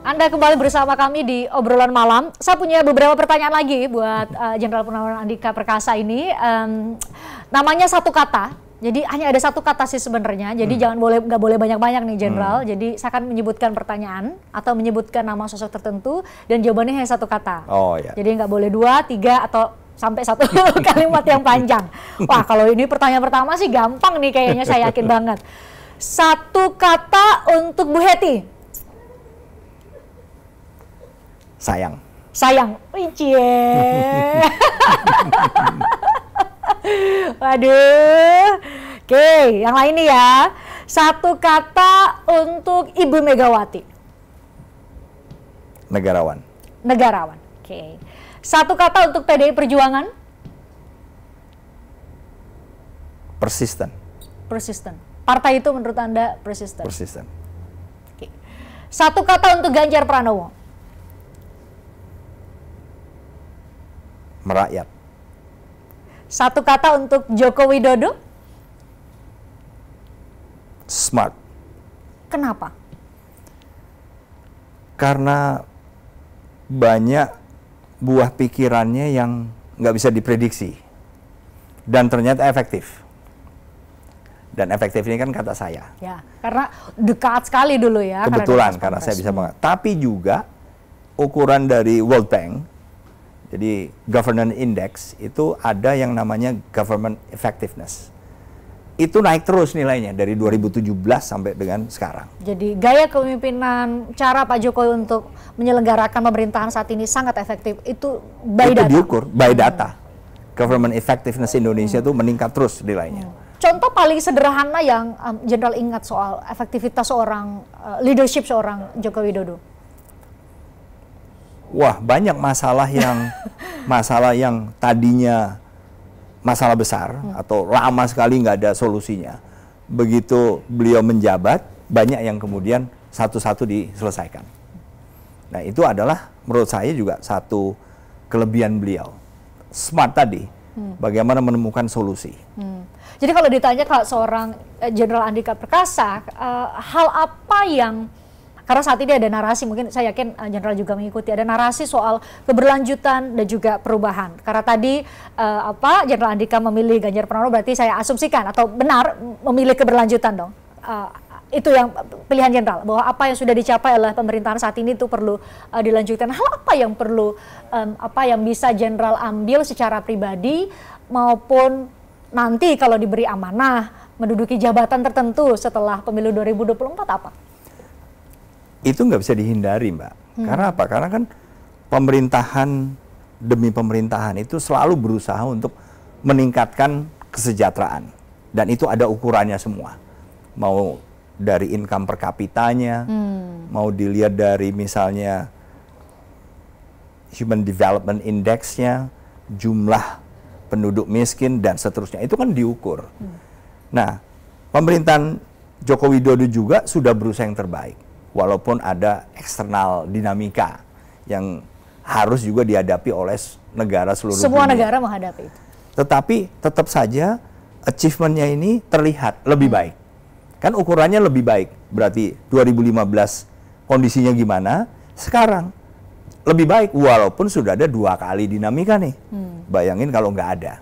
Anda kembali bersama kami di obrolan malam. Saya punya beberapa pertanyaan lagi buat Jenderal Purnawirawan Andika Perkasa ini. Namanya satu kata, jadi hanya ada satu kata sih sebenarnya. Jadi nggak boleh banyak-banyak nih Jenderal. Jadi saya akan menyebutkan pertanyaan atau menyebutkan nama sosok tertentu dan jawabannya hanya satu kata. Oh ya. Jadi nggak boleh 2, 3 atau sampai satu kalimat yang panjang. Wah, kalau ini pertanyaan pertama sih gampang nih kayaknya, saya yakin banget. Satu kata untuk Bu Hetty. Sayang. Sayang. Cie. Waduh. Oke, yang lain nih ya. Satu kata untuk Ibu Megawati. Negarawan. Negarawan. Oke. Satu kata untuk PDI Perjuangan. Persisten. Persisten. Partai itu menurut Anda persisten? Persisten. Oke. Satu kata untuk Ganjar Pranowo. Merakyat. Satu kata untuk Joko Widodo. Smart. Kenapa? Karena banyak buah pikirannya yang nggak bisa diprediksi dan ternyata efektif. Dan efektif ini kan kata saya. Ya, karena dekat sekali dulu ya. Kebetulan karena saya bisa banget. Tapi juga ukuran dari World Bank, jadi Governance Index itu ada yang namanya Government Effectiveness. Itu naik terus nilainya dari 2017 sampai dengan sekarang. Jadi gaya kepemimpinan, cara Pak Jokowi untuk menyelenggarakan pemerintahan saat ini sangat efektif. Itu by data. Diukur by data. Government Effectiveness Indonesia itu meningkat terus nilainya. Contoh paling sederhana yang Jenderal ingat soal efektivitas seorang leadership seorang Joko Widodo. Wah, banyak masalah yang tadinya masalah besar atau lama sekali nggak ada solusinya. Begitu beliau menjabat, banyak yang kemudian satu-satu diselesaikan. Nah, itu adalah menurut saya juga satu kelebihan beliau. Smart tadi, bagaimana menemukan solusi. Jadi kalau ditanya kalau seorang Jenderal Andika Perkasa, hal apa yang, karena saat ini ada narasi, mungkin saya yakin Jenderal juga mengikuti, ada narasi soal keberlanjutan dan juga perubahan. Karena tadi Jenderal Andika memilih Ganjar Pranowo, berarti saya asumsikan atau benar memilih keberlanjutan dong. Itu yang pilihan Jenderal, bahwa apa yang sudah dicapai oleh pemerintahan saat ini itu perlu dilanjutkan. Hal apa yang perlu, yang bisa Jenderal ambil secara pribadi maupun nanti kalau diberi amanah menduduki jabatan tertentu setelah pemilu 2024 apa? Itu nggak bisa dihindari, Mbak. Karena apa? Karena kan pemerintahan demi pemerintahan itu selalu berusaha untuk meningkatkan kesejahteraan. Dan itu ada ukurannya semua. Mau dari income per kapitanya, mau dilihat dari misalnya Human Development Index-nya, jumlah penduduk miskin, dan seterusnya. Itu kan diukur. Nah, pemerintahan Joko Widodo juga sudah berusaha yang terbaik. Walaupun ada eksternal dinamika yang harus juga dihadapi oleh negara seluruh dunia. Semua negara menghadapi itu. Tetapi tetap saja achievement-nya ini terlihat lebih baik. Kan ukurannya lebih baik. Berarti 2015 kondisinya gimana? Sekarang lebih baik walaupun sudah ada 2 kali dinamika nih. Bayangin kalau nggak ada.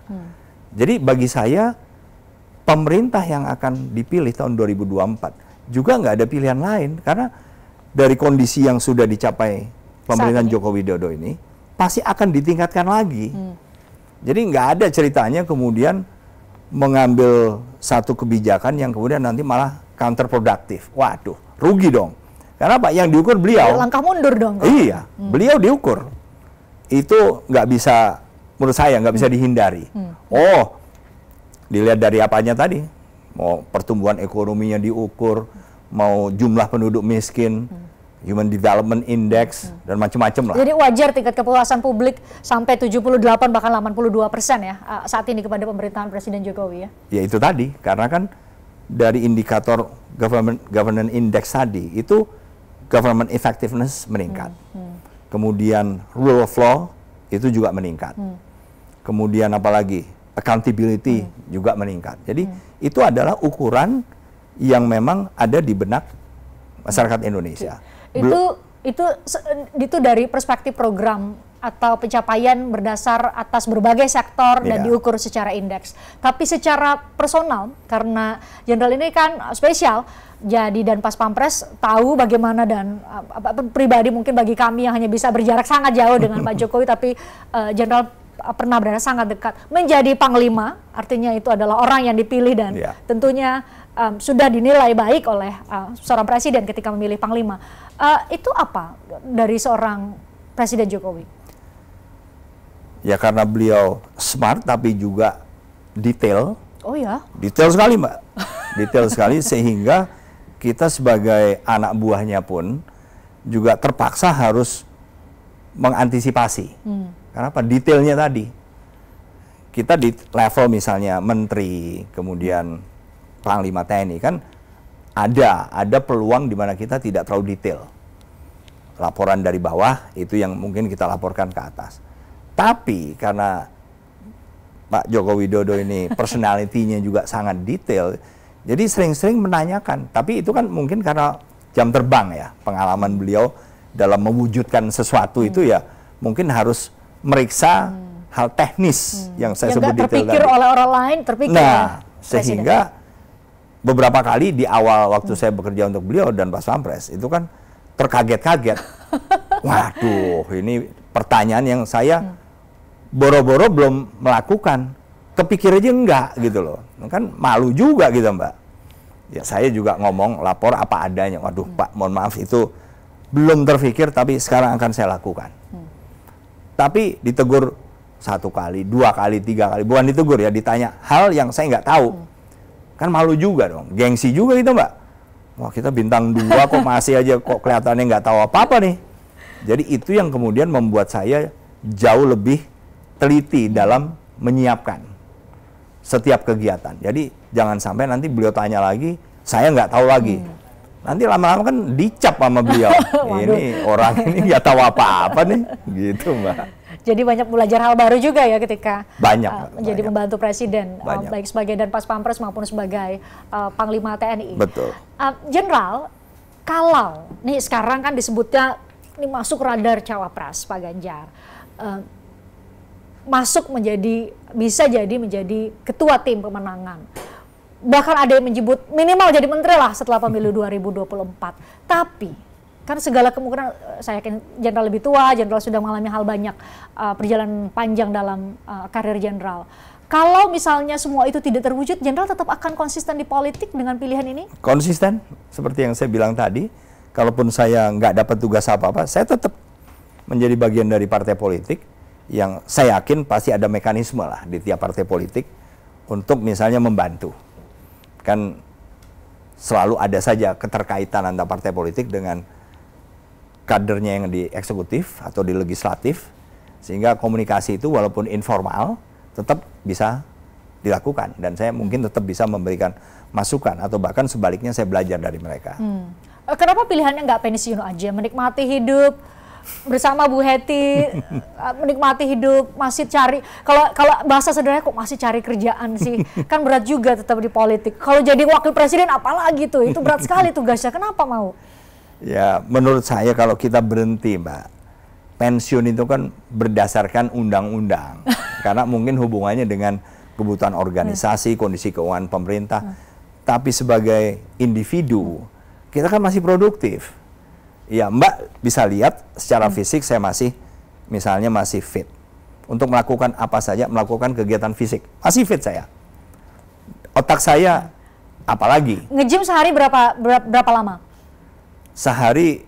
Jadi bagi saya pemerintah yang akan dipilih tahun 2024 juga nggak ada pilihan lain, karena dari kondisi yang sudah dicapai pemerintahan Joko Widodo ini pasti akan ditingkatkan lagi. Jadi nggak ada ceritanya kemudian mengambil satu kebijakan yang kemudian nanti malah counterproductive. Waduh, rugi dong. Karena Pak yang diukur beliau. Langkah mundur dong. Iya, beliau diukur. Itu nggak bisa, menurut saya nggak bisa dihindari. Oh, dilihat dari apanya tadi? Mau pertumbuhan ekonominya diukur, mau jumlah penduduk miskin, Human Development Index, dan macam-macam lah. Jadi wajar tingkat kepuasan publik sampai 78 bahkan 82% ya saat ini kepada pemerintahan Presiden Jokowi ya? Ya itu tadi, karena kan dari indikator Governance Index tadi, itu government effectiveness meningkat. Kemudian rule of law itu juga meningkat. Kemudian apalagi? Accountability juga meningkat. Jadi itu adalah ukuran yang memang ada di benak masyarakat Indonesia. Itu Itu dari perspektif program atau pencapaian berdasar atas berbagai sektor dan diukur secara indeks. Tapi secara personal, karena Jenderal ini kan spesial, jadi dan pas Pampres tahu bagaimana dan pribadi mungkin bagi kami yang hanya bisa berjarak sangat jauh dengan Pak Jokowi, tapi Jenderal pernah berada sangat dekat menjadi Panglima, artinya itu adalah orang yang dipilih dan tentunya sudah dinilai baik oleh seorang presiden ketika memilih Panglima. Itu apa dari seorang Presiden Jokowi? Ya karena beliau smart tapi juga detail. Oh ya? Detail sekali Mbak. Detail sekali sehingga kita sebagai anak buahnya pun juga terpaksa harus mengantisipasi. Karena apa? Detailnya tadi. Kita di level misalnya menteri, kemudian Panglima TNI kan ada peluang di mana kita tidak terlalu detail. Laporan dari bawah itu yang mungkin kita laporkan ke atas. Tapi karena Pak Joko Widodo ini personality-nya juga sangat detail, jadi sering-sering menanyakan. Tapi itu kan mungkin karena jam terbang ya, pengalaman beliau dalam mewujudkan sesuatu itu ya mungkin harus meriksa hal teknis yang saya sebut detail tadi. Yang terpikir oleh orang lain, terpikir nah, sehingga beberapa kali di awal waktu saya bekerja untuk beliau dan Pak Pampres itu kan terkaget-kaget. Waduh, ini pertanyaan yang saya boro-boro belum melakukan, kepikir aja enggak gitu loh. Kan malu juga gitu Mbak. Ya saya juga ngomong lapor apa adanya. Waduh Pak, mohon maaf itu belum terpikir tapi sekarang akan saya lakukan. Tapi ditegur 1 kali, 2 kali, 3 kali, bukan ditegur ya, ditanya hal yang saya nggak tahu. Kan malu juga dong, gengsi juga gitu Mbak. Wah kita bintang 2 kok masih aja kok kelihatannya nggak tahu apa-apa nih. Jadi itu yang kemudian membuat saya jauh lebih teliti dalam menyiapkan setiap kegiatan. Jadi jangan sampai nanti beliau tanya lagi, saya nggak tahu lagi. Nanti lama-lama kan dicap sama beliau. Ini orang ini nggak tahu apa-apa nih, gitu Mbak. Jadi banyak belajar hal baru juga ya ketika menjadi pembantu presiden, baik sebagai dan pas Pampres maupun sebagai Panglima TNI. Betul. Jenderal, kalau nih sekarang kan disebutnya ini masuk radar cawapres Pak Ganjar. Masuk bisa jadi menjadi ketua tim pemenangan. Bahkan ada yang menyebut minimal jadi menteri lah setelah pemilu 2024. Tapi kan segala kemungkinan, saya yakin Jenderal lebih tua, Jenderal sudah mengalami hal banyak, perjalanan panjang dalam karir Jenderal. Kalau misalnya semua itu tidak terwujud, Jenderal tetap akan konsisten di politik dengan pilihan ini? Konsisten, seperti yang saya bilang tadi, kalaupun saya nggak dapat tugas apa-apa, saya tetap menjadi bagian dari partai politik yang saya yakin pasti ada mekanisme lah di tiap partai politik untuk misalnya membantu. Kan selalu ada saja keterkaitan antara partai politik dengan kadernya yang di eksekutif atau di legislatif, sehingga komunikasi itu walaupun informal tetap bisa dilakukan dan saya mungkin tetap bisa memberikan masukan atau bahkan sebaliknya saya belajar dari mereka. Kenapa pilihannya nggak pensiun aja, menikmati hidup bersama Bu Hetty, menikmati hidup, masih cari, kalau bahasa sederhana kok masih cari kerjaan sih, kan berat juga tetap di politik. Kalau jadi wakil presiden apalagi tuh, itu berat sekali tugasnya, kenapa mau? Ya menurut saya kalau kita berhenti Mbak, pensiun itu kan berdasarkan undang-undang, karena mungkin hubungannya dengan kebutuhan organisasi, kondisi keuangan pemerintah, tapi sebagai individu, kita kan masih produktif. Ya Mbak bisa lihat secara fisik saya masih fit untuk melakukan apa saja, melakukan kegiatan fisik, masih fit saya. Otak saya apalagi. Nge-gym sehari berapa lama? Sehari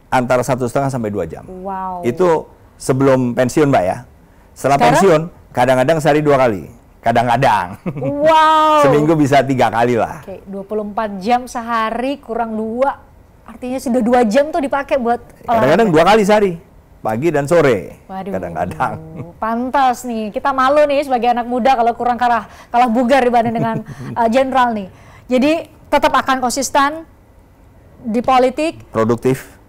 antara 1,5 sampai 2 jam. Wow. Itu sebelum pensiun Mbak ya. Setelah pensiun kadang-kadang sehari 2 kali. Kadang-kadang. Wow. Seminggu bisa 3 kali lah. Oke, 24 jam sehari kurang 2. Artinya sudah 2 jam tuh dipakai buat kadang-kadang 2 kali sehari, pagi dan sore. Waduh, kadang-kadang. Pantas nih, kita malu nih sebagai anak muda kalau kurang kalah bugar dibanding dengan Jenderal nih. Jadi tetap akan konsisten di politik. Produktif.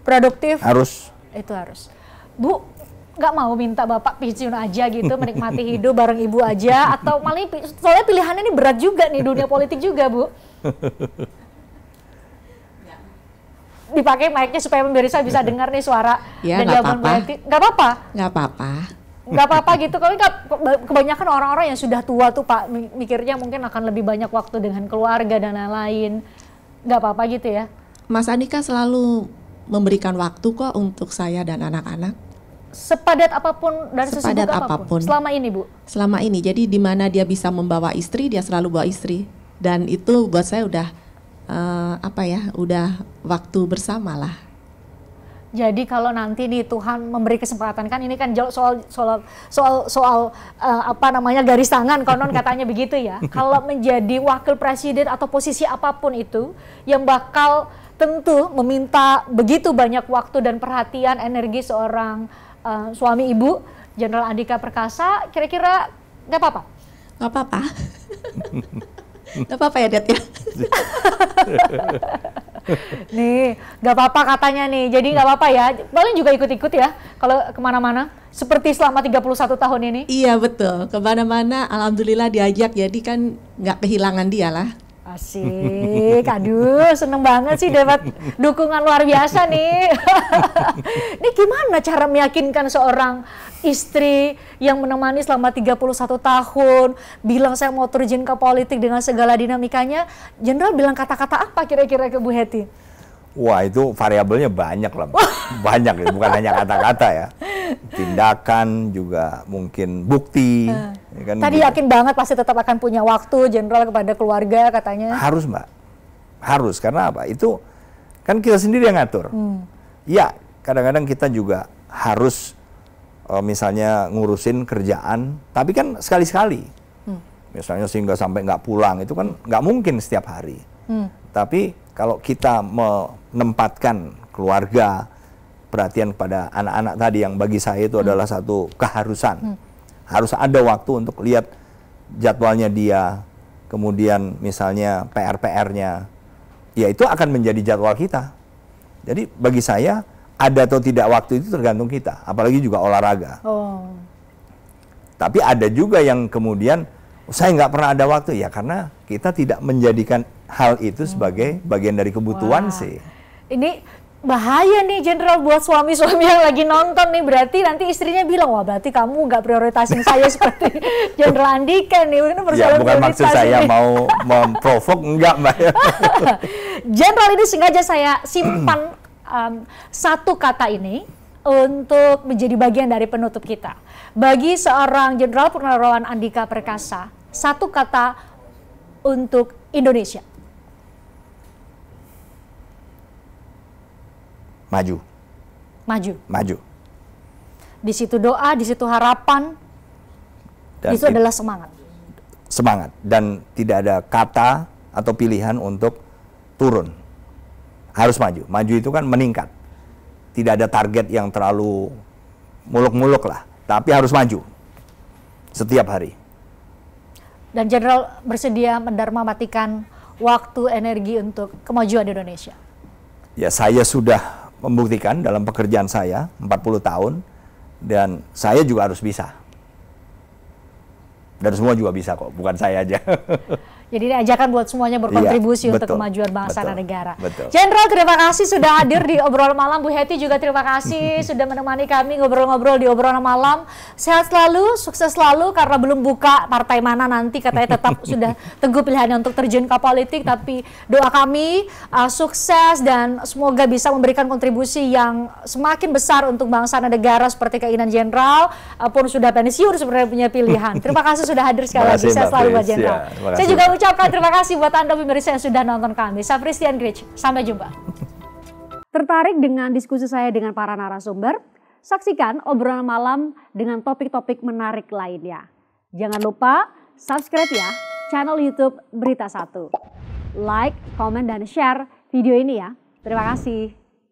Harus. Itu harus. Bu, nggak mau minta Bapak pensiun aja gitu, menikmati hidup bareng Ibu aja, atau malah soalnya pilihannya ini berat juga nih, dunia politik juga Bu. dipakai mic-nya supaya pemirsa bisa dengar nih suara Ya, dan nggak jawaban Bu apa-apa. Hetty. Nggak apa-apa? Nggak apa-apa. Nggak apa-apa gitu. Kalau kebanyakan orang-orang yang sudah tua tuh Pak, mikirnya mungkin akan lebih banyak waktu dengan keluarga dan lain-lain. Nggak apa-apa gitu ya? Mas Andika selalu memberikan waktu kok untuk saya dan anak-anak. Sepadat apapun dan Sepadat sesibuk apapun. apapun. Selama ini Bu? Selama ini, jadi di mana dia bisa membawa istri, dia selalu bawa istri. Dan itu buat saya udah udah waktu bersama lah. Jadi kalau nanti nih Tuhan memberi kesempatan, kan ini kan soal garis tangan konon katanya begitu ya. Kalau menjadi wakil presiden atau posisi apapun itu yang bakal tentu meminta begitu banyak waktu dan perhatian energi seorang suami ibu, Jenderal Andika Perkasa, kira-kira nggak apa-apa? Nggak apa-apa. Nggak apa-apa ya, Det ya? Nih, nggak apa-apa katanya nih, jadi nggak apa-apa ya. Paling juga ikut-ikut ya kalau kemana-mana, seperti selama 31 tahun ini. Iya betul, kemana-mana alhamdulillah diajak, jadi kan nggak kehilangan dia lah. Asik, aduh seneng banget sih dapat dukungan luar biasa nih. Ini gimana cara meyakinkan seorang istri yang menemani selama 31 tahun, bilang saya mau terjun ke politik dengan segala dinamikanya, Jenderal bilang kata-kata apa kira-kira ke Bu Hetty? Wah, itu variabelnya banyak lah, banyak ya, bukan hanya kata-kata ya, tindakan juga mungkin bukti. Ya kan, Tadi gitu. yakin banget pasti tetap akan punya waktu Jenderal kepada keluarga katanya. Harus Mbak, harus, karena apa? Itu kan kita sendiri yang ngatur. Ya, kadang-kadang kita juga harus misalnya ngurusin kerjaan, tapi kan sekali-sekali. Misalnya sehingga sampai nggak pulang, itu kan nggak mungkin setiap hari. Tapi kalau kita menempatkan keluarga, perhatian kepada anak-anak tadi yang bagi saya itu adalah satu keharusan. Harus ada waktu untuk lihat jadwalnya dia, kemudian misalnya PR-PR-nya, ya itu akan menjadi jadwal kita. Jadi bagi saya, ada atau tidak waktu itu tergantung kita, apalagi juga olahraga. Tapi ada juga yang kemudian, saya nggak pernah ada waktu, ya karena kita tidak menjadikan hal itu sebagai bagian dari kebutuhan sih. Ini bahaya nih Jenderal buat suami-suami yang lagi nonton nih, berarti nanti istrinya bilang, wah berarti kamu nggak prioritasin saya seperti Jenderal Andika nih. Ini Ya bukan maksud saya mau memprovok, enggak Mbak. Jenderal, ini sengaja saya simpan satu kata ini untuk menjadi bagian dari penutup kita. Bagi seorang Jenderal Purnawirawan Andika Perkasa, satu kata untuk Indonesia. Maju. Maju. Maju. Di situ doa, di situ harapan, Dan itu adalah semangat. Semangat. Dan tidak ada kata atau pilihan untuk turun. Harus maju. Maju itu kan meningkat. Tidak ada target yang terlalu muluk-muluk lah. Tapi harus maju. Setiap hari. Dan Jenderal bersedia mendarmatikan waktu, energi untuk kemajuan Indonesia. Ya, saya sudah membuktikan dalam pekerjaan saya 40 tahun. Dan saya juga harus bisa. Dan semua juga bisa kok, bukan saya aja. Jadi ini ajakan buat semuanya berkontribusi Iya, untuk betul, kemajuan bangsa dan betul, negara. betul. Jenderal, terima kasih sudah hadir di obrolan malam. Bu Hetty juga terima kasih sudah menemani kami ngobrol-ngobrol di obrolan malam. Sehat selalu, sukses selalu, karena belum buka partai mana nanti, katanya tetap sudah teguh pilihannya untuk terjun ke politik. Tapi doa kami sukses dan semoga bisa memberikan kontribusi yang semakin besar untuk bangsa dan negara seperti keinginan Jenderal, pun sudah pensiun sebenarnya punya pilihan. Terima kasih sudah hadir sekali lagi. Sehat selalu buat Jenderal. Saya juga ucapkan terima kasih buat Anda pemirsa yang sudah nonton kami. Saya Christian Grich, sampai jumpa. Tertarik dengan diskusi saya dengan para narasumber? Saksikan obrolan malam dengan topik-topik menarik lainnya. Jangan lupa subscribe ya channel YouTube Berita Satu. Like, komen, dan share video ini ya. Terima kasih.